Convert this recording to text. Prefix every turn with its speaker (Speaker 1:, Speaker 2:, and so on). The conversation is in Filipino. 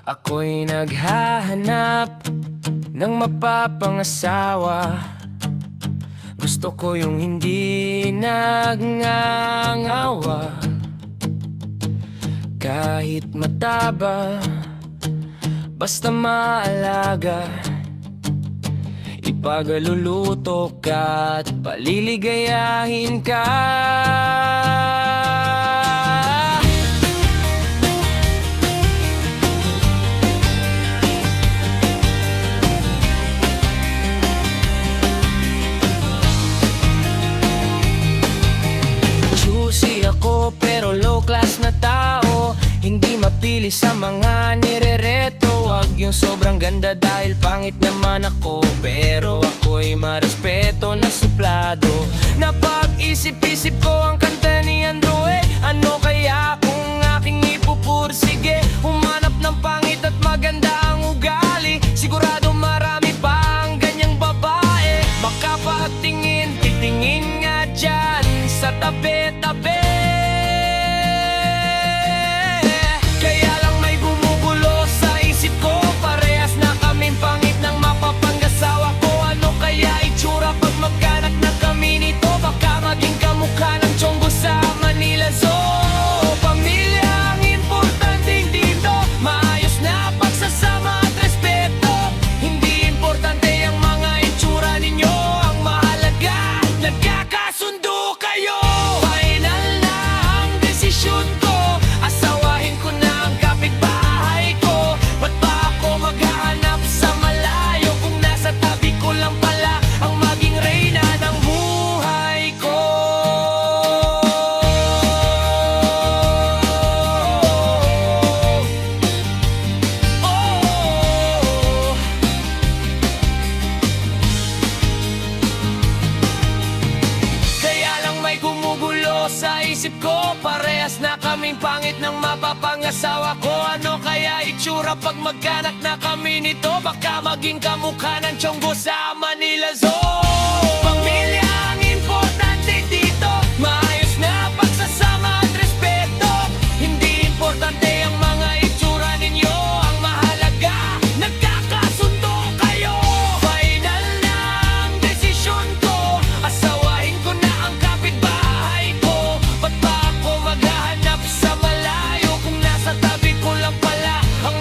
Speaker 1: Ako'y naghahanap ng mapapangasawa. Gusto ko yung hindi nagngangawa, kahit mataba, basta maalaga. Ipagaluluto ka at paliligayahin ka. Choosy ako pero low class na tao, hindi mapili sa mga nirereto. Wag yung sobrang ganda dahil pangit naman ako, pero ako'y marespeto na suplado. Napag-isip-isip ko ang kanta ni Androe. Ano kaya kung aking ipupursige? Humanap ng pangit at maganda ang ugali. Sigurado marami pa ang ganyang babae. Makapatingin, titingin nga dyan sa tabi-tabi. Sa isip ko, parehas na kaming pangit ng mapapangasawa ko. Ano kaya itsura pag magkanak na kami nito? Baka maging kamukha ng Chonggo sa Manila Zoo. Pamilya ang importante dito, maayos na pagsasama at respeto. Hindi importante ang mga itsura ninyo, ang mahalaga nagkakasundo kayo. Final na ang desisyon ko, asawahin ko na ang kapitbahay ko. Ba't ba ako maghahanap sa malayo kung nasa tabi ko lang pala ang